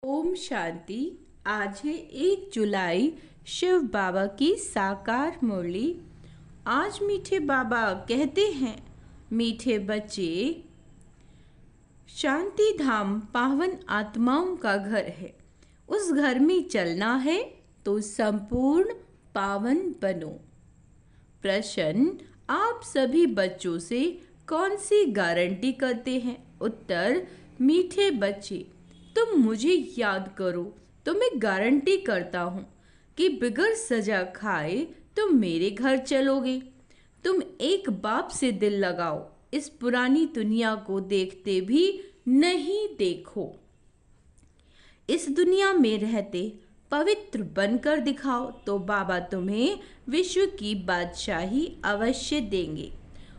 ओम शांति। आज है 1 जुलाई, शिव बाबा की साकार मुरली। आज मीठे बाबा कहते हैं, मीठे बच्चे, शांति धाम पावन आत्माओं का घर है। उस घर में चलना है तो संपूर्ण पावन बनो। प्रश्न, आप सभी बच्चों से कौन सी गारंटी करते हैं? उत्तर, मीठे बच्चे, तुम मुझे याद करो तो मैं गारंटी करता हूँ कि बिगर सजा खाए तुम मेरे घर चलोगे। तुम एक बाप से दिल लगाओ, इस पुरानी दुनिया को देखते भी नहीं देखो। इस दुनिया में रहते पवित्र बनकर दिखाओ तो बाबा तुम्हें विश्व की बादशाही अवश्य देंगे।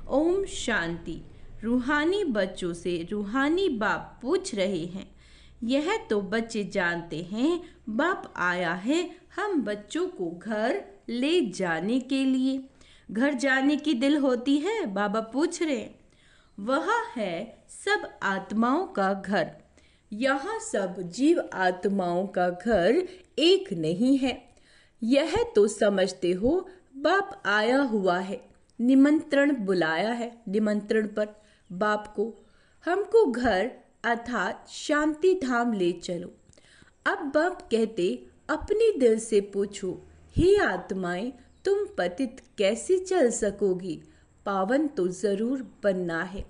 ओम शांति। रूहानी बच्चों से रूहानी बाप पूछ रहे हैं। यह तो बच्चे जानते हैं, बाप आया है हम बच्चों को घर ले जाने के लिए। घर जाने की दिल होती है? बाबा पूछ रहे। वह है सब आत्माओं का घर। यहाँ सब जीव आत्माओं का घर एक नहीं है। यह तो समझते हो, बाप आया हुआ है, निमंत्रण बुलाया है। निमंत्रण पर बाप को हमको घर अर्थात शांति धाम ले चलो। अब बाप कहते, अपने दिल से पूछो, हे आत्माएं, तुम पतित कैसे चल सकोगी? पावन तो जरूर बनना है।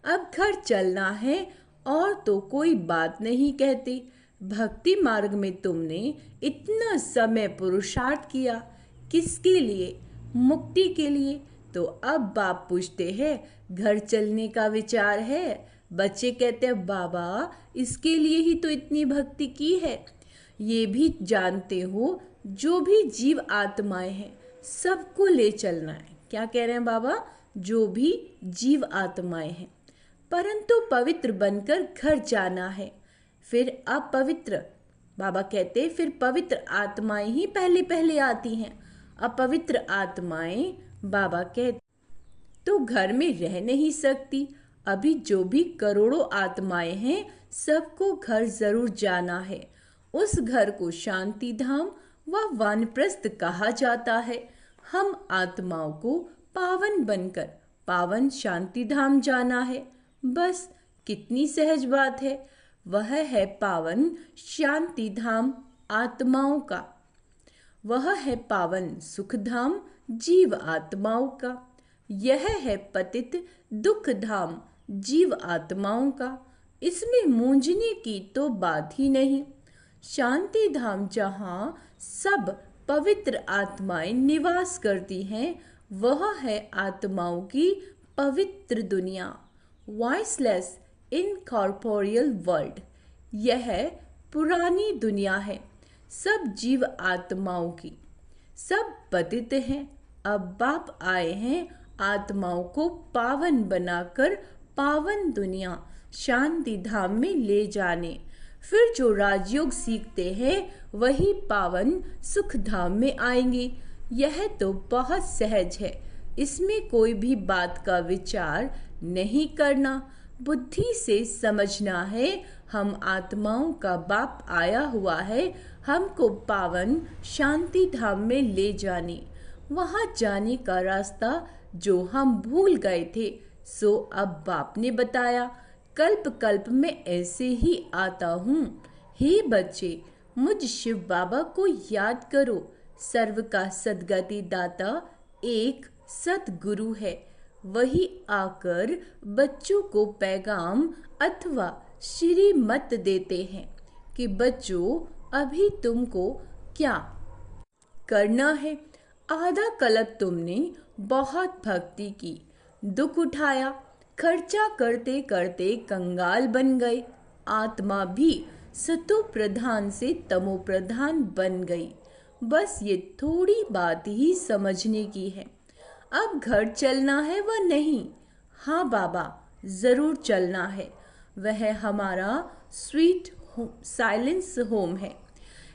अब घर चलना है और तो कोई बात नहीं कहते। भक्ति मार्ग में तुमने इतना समय पुरुषार्थ किया, किसके लिए? मुक्ति के लिए। तो अब बाप पूछते हैं, घर चलने का विचार है? बच्चे कहते हैं, बाबा इसके लिए ही तो इतनी भक्ति की है। ये भी जानते हो, जो भी जीव आत्माएं हैं सबको ले चलना है। क्या कह रहे हैं बाबा? जो भी जीव आत्माएं हैं, परंतु पवित्र बनकर घर जाना है। फिर अपवित्र, बाबा कहते फिर पवित्र आत्माएं ही पहले पहले आती हैं। अपवित्र आत्माएं, बाबा कहते, तो घर में रह नहीं सकती। अभी जो भी करोड़ों आत्माएं हैं सबको घर जरूर जाना है। उस घर को शांति धाम व वानप्रस्थ कहा जाता है। हम आत्माओं को पावन बनकर पावन शांति धाम जाना है। बस कितनी सहज बात है। वह है पावन शांति धाम आत्माओं का। वह है पावन सुख धाम जीव आत्माओं का। यह है पतित दुख धाम जीव आत्माओं का। इसमें मूंझने की तो बात ही नहीं। शांति धाम जहाँ सब पवित्र आत्माएं निवास करती हैं, वह है आत्माओं की पवित्र दुनिया, वॉइसलेस इनकॉर्पोरियल वर्ल्ड। यह पुरानी दुनिया है सब जीव आत्माओं की। सब पतित हैं। अब बाप आए हैं आत्माओं को पावन बनाकर पावन दुनिया शांति धाम में ले जाने। फिर जो राजयोग सीखते हैं वही पावन सुख धाम में आएंगे। यह तो बहुत सहज है, इसमें कोई भी बात का विचार नहीं करना। बुद्धि से समझना है, हम आत्माओं का बाप आया हुआ है हमको पावन शांति धाम में ले जाने। वहां जाने का रास्ता जो हम भूल गए थे, सो अब बाप ने बताया। कल्प कल्प में ऐसे ही आता हूँ। हे बच्चे, मुझ शिव बाबा को याद करो। सर्व का सद्गति दाता एक सद्गुरु है। वही आकर बच्चों को पैगाम अथवा श्रीमत देते हैं कि बच्चों, अभी तुमको क्या करना है। आधा कल्प तुमने बहुत भक्ति की, दुख उठाया, खर्चा करते करते कंगाल बन गए। आत्मा भी सतो प्रधान से तमो प्रधान बन गई। बस ये थोड़ी बात ही समझने की है। अब घर चलना है व नहीं? हाँ बाबा, जरूर चलना है। वह हमारा स्वीट साइलेंस होम है।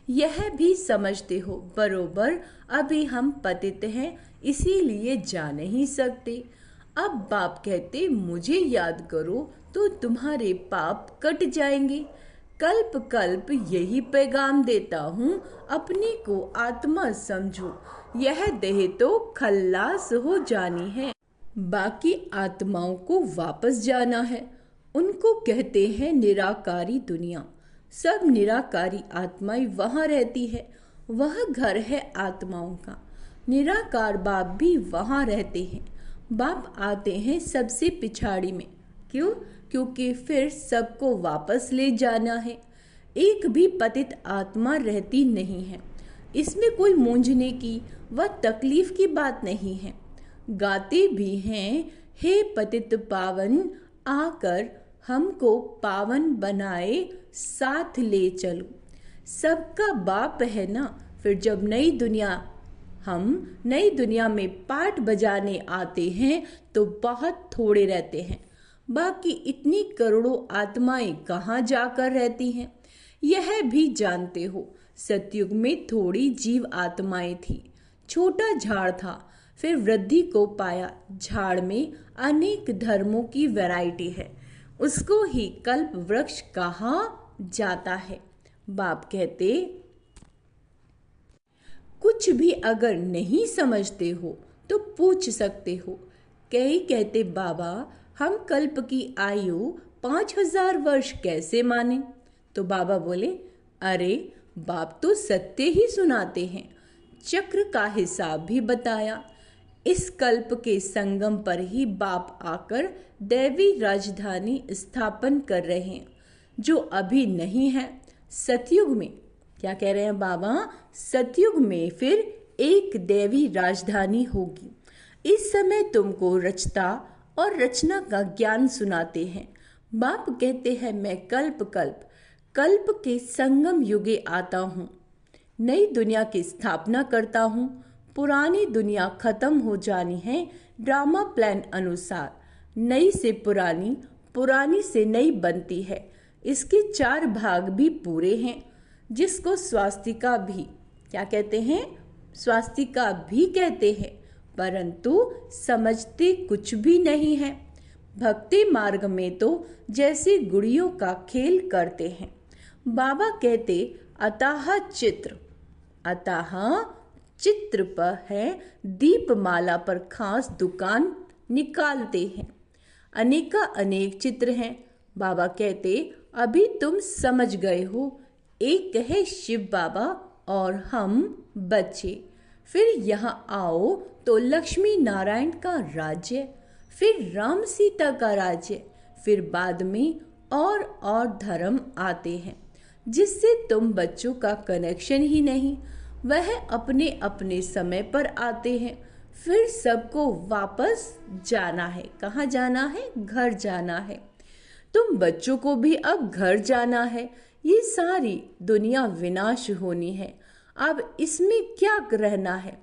यह भी समझते हो बरोबर। अभी हम पतित हैं, इसीलिए जा नहीं सकते। अब बाप कहते, मुझे याद करो तो तुम्हारे पाप कट जाएंगे। कल्प कल्प यही पैगाम देता हूँ, अपने को आत्मा समझो, यह देह तो खल्लास हो जानी है, बाकी आत्माओं को वापस जाना है। उनको कहते हैं निराकारी दुनिया। सब निराकारी आत्माएं वहाँ रहती है, वह घर है आत्माओं का। निराकार बाप भी वहाँ रहते हैं। बाप आते हैं सबसे पिछाड़ी में। क्यों? क्योंकि फिर सबको वापस ले जाना है। एक भी पतित आत्मा रहती नहीं है। इसमें कोई मूंझने की व तकलीफ की बात नहीं है। गाते भी हैं, हे पतित पावन, आकर हमको पावन बनाए, साथ ले चलो। सबका बाप है ना। फिर जब हम नई दुनिया में पाठ बजाने आते हैं तो बहुत थोड़े रहते हैं। बाकी इतनी करोड़ों आत्माएं कहाँ जाकर रहती हैं, यह भी जानते हो। सतयुग में थोड़ी जीव आत्माएं थी, छोटा झाड़ था, फिर वृद्धि को पाया। झाड़ में अनेक धर्मों की वैरायटी है, उसको ही कल्प वृक्ष कहा जाता है। बाप कहते, कुछ भी अगर नहीं समझते हो तो पूछ सकते हो। कई कहते, बाबा हम कल्प की आयु 5000 वर्ष कैसे माने? तो बाबा बोले, अरे बाप तो सत्य ही सुनाते हैं, चक्र का हिसाब भी बताया। इस कल्प के संगम पर ही बाप आकर दैवी राजधानी स्थापन कर रहे हैं, जो अभी नहीं है। सतयुग में क्या कह रहे हैं बाबा? सतयुग में फिर एक दैवी राजधानी होगी। इस समय तुमको रचता और रचना का ज्ञान सुनाते हैं। बाप कहते हैं, मैं कल्प के संगम युगे आता हूँ, नई दुनिया की स्थापना करता हूँ। पुरानी दुनिया खत्म हो जानी है ड्रामा प्लान अनुसार। नई से पुरानी, पुरानी से नई बनती है। इसके 4 भाग भी पूरे हैं, जिसको स्वास्तिका भी क्या कहते हैं? स्वास्तिका भी कहते हैं, परंतु समझते कुछ भी नहीं है। भक्ति मार्ग में तो जैसे गुड़ियों का खेल करते हैं। बाबा कहते, अतः चित्र पर है, दीपमाला पर खास दुकान निकालते हैं। अनेक चित्र हैं। बाबा कहते, अभी तुम समझ गए हो। एक है शिव बाबा और हम बच्चे। फिर यहाँ आओ तो लक्ष्मी नारायण का राज्य, फिर राम सीता का राज्य, फिर बाद में और धर्म आते हैं, जिससे तुम बच्चों का कनेक्शन ही नहीं। वह अपने अपने समय पर आते हैं। फिर सबको वापस जाना है। कहाँ जाना है? घर जाना है। तुम बच्चों को भी अब घर जाना है। ये सारी दुनिया विनाश होनी है। अब इसमें क्या रहना है?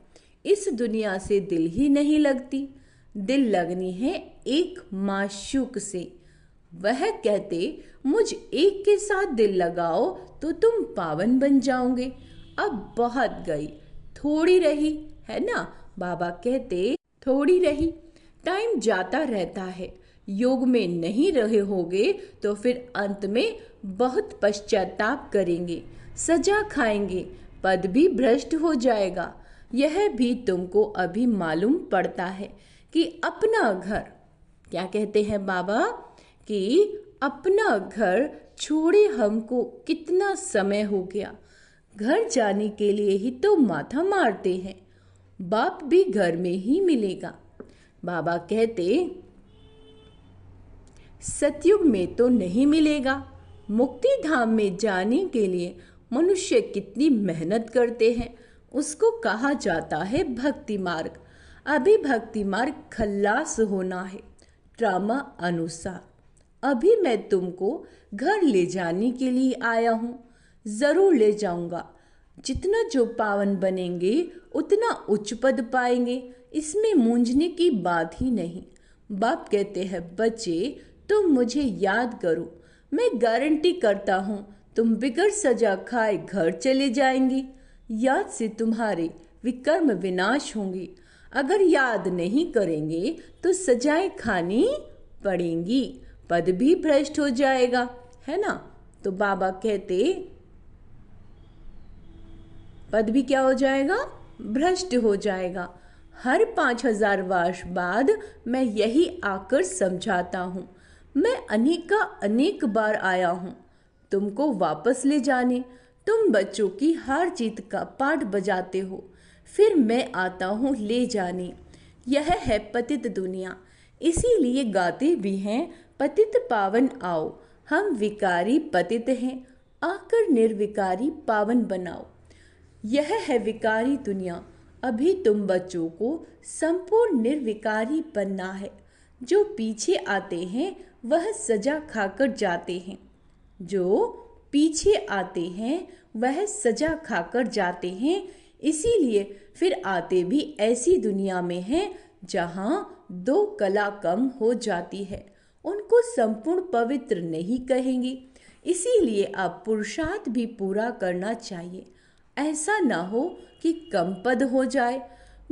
इस दुनिया से दिल ही नहीं लगती। दिल लगनी है एक माशूक से। वह कहते, मुझ एक के साथ दिल लगाओ तो तुम पावन बन जाओगे। अब बहुत गई, थोड़ी रही है ना। बाबा कहते, थोड़ी रही। टाइम जाता रहता है। योग में नहीं रहे होगे तो फिर अंत में बहुत पश्चाताप करेंगे, सजा खाएंगे, पद भी भ्रष्ट हो जाएगा। यह भी तुमको अभी मालूम पड़ता है कि अपना घर, क्या कहते हैं बाबा, कि अपना घर छोड़े हमको कितना समय हो गया। घर जाने के लिए ही तो माथा मारते हैं। बाप भी घर में ही मिलेगा। बाबा कहते, सतयुग में तो नहीं मिलेगा। मुक्ति धाम में जाने के लिए मनुष्य कितनी मेहनत करते हैं, उसको कहा जाता है भक्ति मार्ग। अभी भक्ति मार्ग खल्लास होना है ड्रामा अनुसार। अभी मैं तुमको घर ले जाने के लिए आया हूँ। जरूर ले जाऊंगा। जितना जो पावन बनेंगे उतना उच्च पद पाएंगे, इसमें मूंझने की बात ही नहीं। बाप कहते हैं, बच्चे तुम मुझे याद करो, मैं गारंटी करता हूँ तुम बिगड़ सजा खाए घर चले जाएंगे। याद से तुम्हारे विकर्म विनाश होंगे। अगर याद नहीं करेंगे तो सजाएं खानी पड़ेंगी, पद भी भ्रष्ट हो जाएगा, है ना। तो बाबा कहते पद भी क्या हो जाएगा, भ्रष्ट हो जाएगा। हर 5000 वर्ष बाद मैं यही आकर समझाता हूँ। मैं अनेक बार आया हूँ तुमको वापस ले जाने। तुम बच्चों की हार जीत का पाठ बजाते हो, फिर मैं आता हूँ ले जाने। यह है पतित दुनिया, इसीलिए गाते भी हैं पतित पावन आओ। हम विकारी पतित हैं, आकर निर्विकारी पावन बनाओ। यह है विकारी दुनिया, अभी तुम बच्चों को संपूर्ण निर्विकारी बनना है। जो पीछे आते हैं वह सजा खाकर जाते हैं। जो पीछे आते हैं वह सजा खाकर जाते हैं। इसीलिए फिर आते भी ऐसी दुनिया में हैं जहाँ 2 कला कम हो जाती है। उनको संपूर्ण पवित्र नहीं कहेंगे। इसीलिए अब पुरुषार्थ भी पूरा करना चाहिए। ऐसा ना हो कि कम पद हो जाए।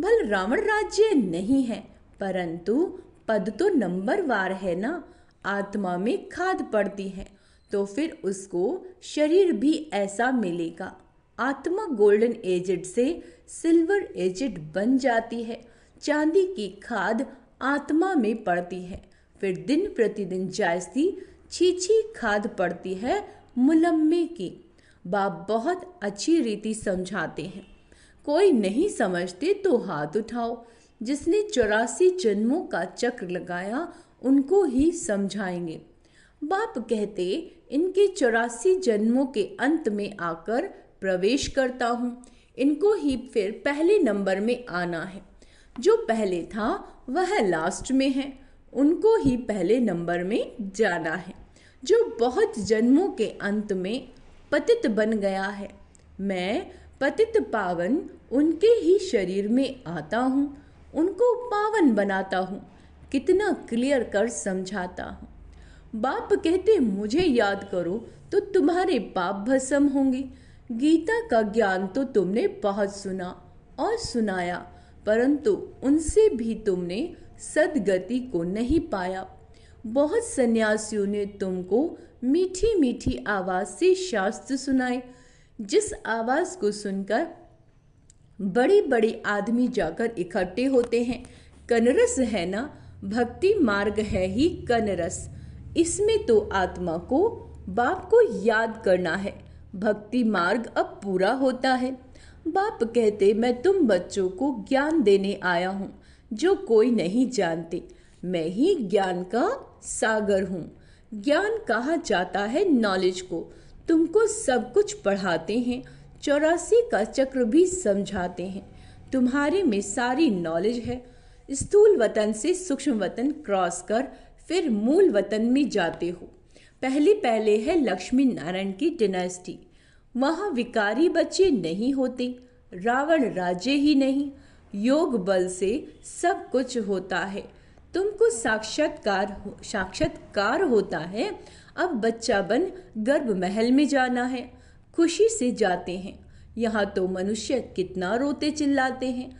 भल रावण राज्य नहीं है, परंतु पद तो नंबरवार है ना। आत्मा में खाद पड़ती है तो फिर उसको शरीर भी ऐसा मिलेगा। आत्मा गोल्डन एजेड से सिल्वर एजेड बन जाती है। चांदी की खाद आत्मा में पड़ती है, फिर दिन प्रतिदिन जायसी छीछी खाद पड़ती है मुलम्मे की। बाप बहुत अच्छी रीति समझाते हैं। कोई नहीं समझते तो हाथ उठाओ। जिसने 84 जन्मों का चक्र लगाया उनको ही समझाएंगे। बाप कहते इनके 84 जन्मों के अंत में आकर प्रवेश करता हूँ। इनको ही फिर पहले नंबर में आना है। जो पहले था वह लास्ट में है, उनको ही पहले नंबर में जाना है। जो बहुत जन्मों के अंत में पतित बन गया है, मैं पतित पावन उनके ही शरीर में आता हूँ, उनको पावन बनाता हूँ। कितना क्लियर कर समझाता हूँ। बाप कहते मुझे याद करो तो तुम्हारे पाप भस्म होंगे। गीता का ज्ञान तो तुमने बहुत सुना और सुनाया, परंतु उनसे भी तुमने सदगति को नहीं पाया। बहुत सन्यासियों ने तुमको मीठी मीठी आवाज से शास्त्र सुनाए, जिस आवाज को सुनकर बड़े बड़े आदमी जाकर इकट्ठे होते हैं। कनरस है ना, भक्ति मार्ग है ही कनरस। इसमें तो आत्मा को बाप को याद करना है। भक्ति मार्ग अब पूरा होता है। बाप कहते मैं तुम बच्चों को ज्ञान देने आया हूँ जो कोई नहीं जानते। मैं ही ज्ञान का सागर हूँ। ज्ञान कहा जाता है नॉलेज को। तुमको सब कुछ पढ़ाते हैं, 84 का चक्र भी समझाते हैं। तुम्हारे में सारी नॉलेज है। स्थूल वतन से सूक्ष्म वतन क्रॉस कर फिर मूल वतन में जाते हो। पहले है लक्ष्मी नारायण की डिनेस्टी। वहाँ विकारी बच्चे नहीं होते, रावण राज्य ही नहीं, योग बल से सब कुछ होता है। तुमको साक्षात्कार होता है। अब बच्चा बन गर्भ महल में जाना है। खुशी से जाते हैं। यहाँ तो मनुष्य कितना रोते चिल्लाते हैं।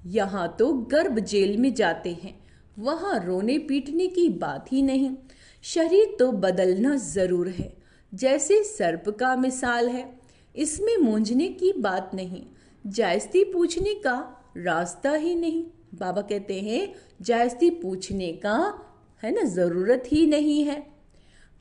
यहाँ तो गर्भ जेल में जाते हैं। वहाँ रोने पीटने की बात ही नहीं। शरीर तो बदलना जरूर है, जैसे सर्प का मिसाल है। इसमें मूंझने की बात नहीं, जायज़ती पूछने का रास्ता ही नहीं। बाबा कहते हैं जायज़ती पूछने का है ना, जरूरत ही नहीं है।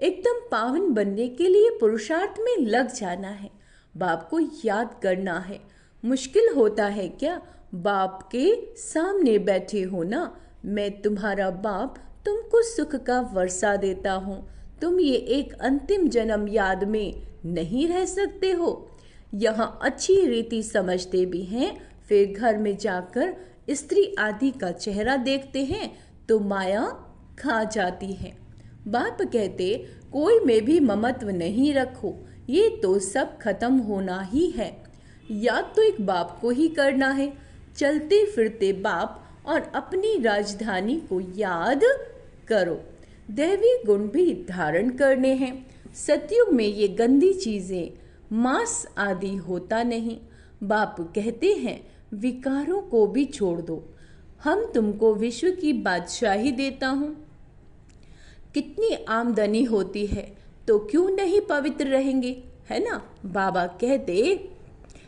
एकदम पावन बनने के लिए पुरुषार्थ में लग जाना है। बाप को याद करना है। मुश्किल होता है क्या? बाप के सामने बैठे हो ना, मैं तुम्हारा बाप तुमको सुख का वर्षा देता हूँ। तुम ये एक अंतिम जन्म याद में नहीं रह सकते हो। यहाँ अच्छी रीति समझते भी हैं, फिर घर में जाकर स्त्री आदि का चेहरा देखते हैं तो माया खा जाती है। बाप कहते कोई में भी ममत्व नहीं रखो, ये तो सब खत्म होना ही है। याद तो एक बाप को ही करना है। चलते फिरते बाप और अपनी राजधानी को याद करो। दैवी गुण भी धारण करने हैं। सतयुग में ये गंदी चीजें मांस आदि होता नहीं। बाप कहते हैं विकारों को भी छोड़ दो, हम तुमको विश्व की बादशाही देता हूँ। कितनी आमदनी होती है, तो क्यों नहीं पवित्र रहेंगे, है ना। बाबा कहते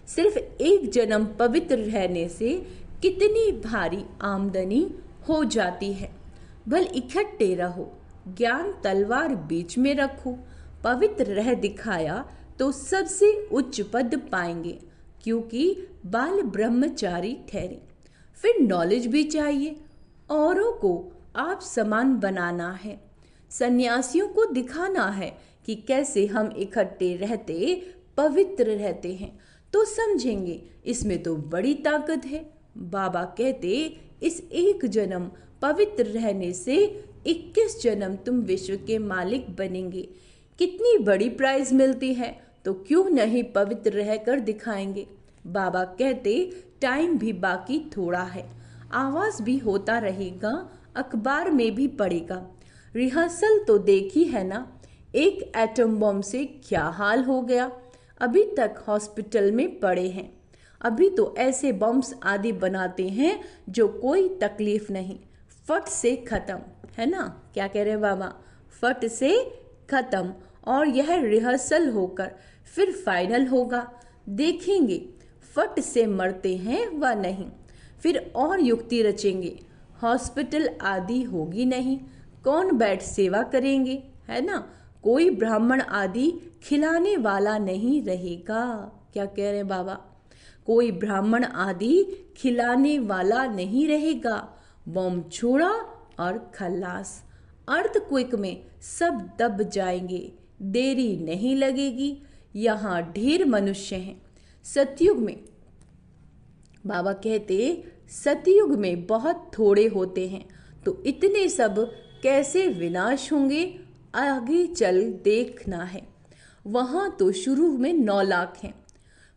सिर्फ एक जन्म पवित्र रहने से कितनी भारी आमदनी हो जाती है। भल इकट्ठे रहो, ज्ञान तलवार बीच में रखो, पवित्र रह दिखाया तो सबसे उच्च पद पाएंगे, क्योंकि बाल ब्रह्मचारी ठहरे। फिर नॉलेज भी चाहिए, औरों को आप समान बनाना है, सन्यासियों को दिखाना है कि कैसे हम इकट्ठे रहते पवित्र रहते हैं, तो समझेंगे इसमें तो बड़ी ताकत है। बाबा कहते इस एक जन्म पवित्र रहने से 21 जन्म तुम विश्व के मालिक बनेंगे। कितनी बड़ी प्राइज मिलती है, तो क्यों नहीं पवित्र रहकर दिखाएंगे। बाबा कहते टाइम भी बाकी थोड़ा है, आवाज भी होता रहेगा, अखबार में भी पड़ेगा। रिहर्सल तो देखी है ना, एक एटम बम से क्या हाल हो गया, अभी तक हॉस्पिटल में पड़े हैं। अभी तो ऐसे बम्स आदि बनाते हैं जो कोई तकलीफ नहीं, फट से खत्म, है ना। क्या कह रहे बाबा, फट से खत्म। और यह रिहर्सल होकर फिर फाइनल होगा, देखेंगे फट से मरते हैं व नहीं। फिर और युक्ति रचेंगे, हॉस्पिटल आदि होगी नहीं, कौन बैठ सेवा करेंगे, है ना। कोई ब्राह्मण आदि खिलाने वाला नहीं रहेगा। क्या कह रहे बाबा, कोई ब्राह्मण आदि खिलाने वाला नहीं रहेगा। बम छोड़ा और खल्लास, अर्थक्वेक में सब दब जाएंगे, देरी नहीं लगेगी। यहाँ ढेर मनुष्य हैं। सतयुग में बाबा कहते सतयुग में बहुत थोड़े होते हैं, तो इतने सब कैसे विनाश होंगे, आगे चल देखना है। वहाँ तो शुरू में 9 लाख हैं।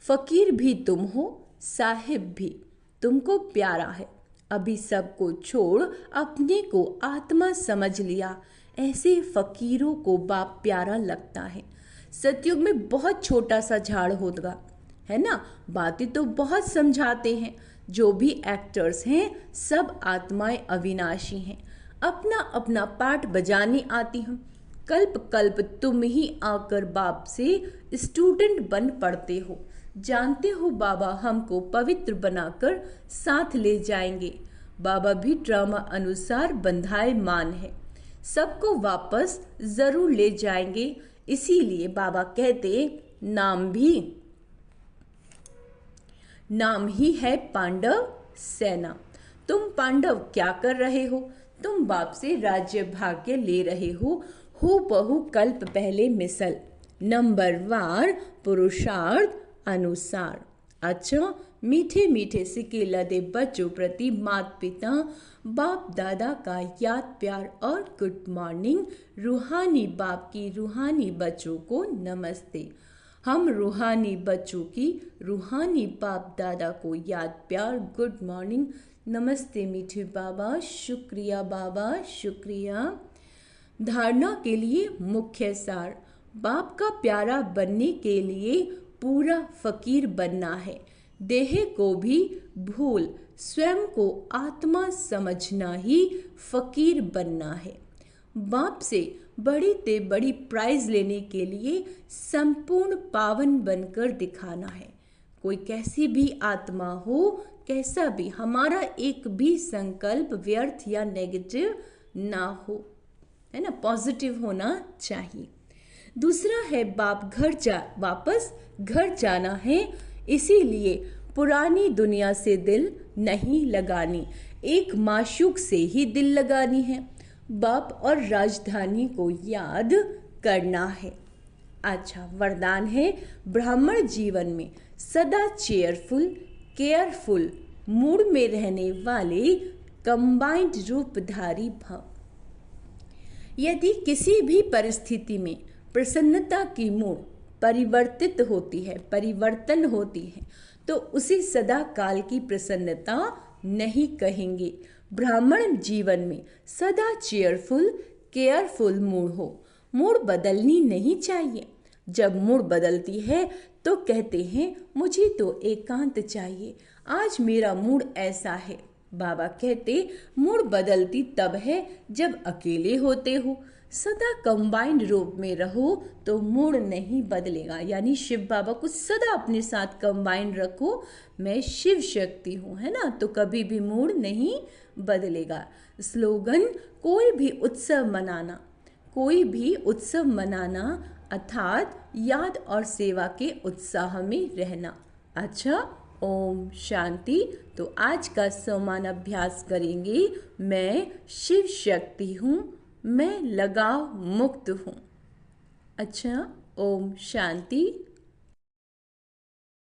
फकीर भी तुम हो, साहिब भी तुमको प्यारा है। अभी सबको छोड़ अपने को आत्मा समझ लिया, ऐसे फकीरों को बाप प्यारा लगता है। सतयुग में बहुत छोटा सा झाड़ होगा, है ना। बातें तो बहुत समझाते हैं, जो भी एक्टर्स हैं सब आत्माएं अविनाशी हैं, अपना अपना पार्ट बजाने आती हूँ। कल्प कल्प तुम ही आकर बाप से स्टूडेंट बन पड़ते हो। जानते हो बाबा हमको पवित्र बनाकर साथ ले जाएंगे। बाबा भी ड्रामा अनुसार बंधायमान है, सबको वापस जरूर ले जाएंगे। इसीलिए बाबा कहते नाम ही है पांडव सेना। तुम पांडव क्या कर रहे हो, तुम बाप से राज्य भाग्य ले रहे हो बहु कल्प पहले मिसल, नंबरवार पुरुषार्थ अनुसार। अच्छा, मीठे मीठे सिक्के लदे बच्चों प्रति माता पिता बाप दादा का याद प्यार और गुड मॉर्निंग। रूहानी बाप की रूहानी बच्चों को नमस्ते। हम रूहानी बच्चों की रूहानी बाप दादा को याद प्यार गुड मॉर्निंग नमस्ते मीठे बाबा। शुक्रिया बाबा, शुक्रिया। धारणा के लिए मुख्य सार, बाप का प्यारा बनने के लिए पूरा फकीर बनना है। देह को भी भूल स्वयं को आत्मा समझना ही फकीर बनना है। बाप से बड़ी ते बड़ी प्राइज लेने के लिए संपूर्ण पावन बनकर दिखाना है। कोई कैसी भी आत्मा हो, कैसा भी, हमारा एक भी संकल्प व्यर्थ या नेगेटिव ना हो, है ना, पॉजिटिव होना चाहिए। दूसरा है बाप वापस घर जाना है, इसीलिए पुरानी दुनिया से दिल नहीं लगानी, एक माशूक से ही दिल लगानी है। बाप और राजधानी को याद करना है। अच्छा, वरदान है ब्राह्मण जीवन में सदा चेयरफुल केयरफुल मूड में रहने वाले कंबाइंड रूपधारी भव। यदि किसी भी परिस्थिति में प्रसन्नता की मूड परिवर्तन होती है, तो उसे सदा काल की प्रसन्नता नहीं कहेंगे। ब्राह्मण जीवन में सदा चेयरफुल केयरफुल मूड हो, मूड बदलनी नहीं चाहिए। जब मूड बदलती है तो कहते हैं मुझे तो एकांत चाहिए, आज मेरा मूड ऐसा है। बाबा कहते मूड बदलती तब है जब अकेले होते हो, सदा कंबाइंड रूप में रहो तो मूड नहीं बदलेगा। यानी शिव बाबा को सदा अपने साथ कंबाइंड रखो, मैं शिव शक्ति हूँ, है ना, तो कभी भी मूड नहीं बदलेगा। स्लोगन, कोई भी उत्सव मनाना अर्थात याद और सेवा के उत्साह में रहना। अच्छा, ओम शांति। तो आज का समान अभ्यास करेंगे। मैं शिव शक्ति हूँ, मैं लगाव मुक्त हूँ। अच्छा, ओम शांति।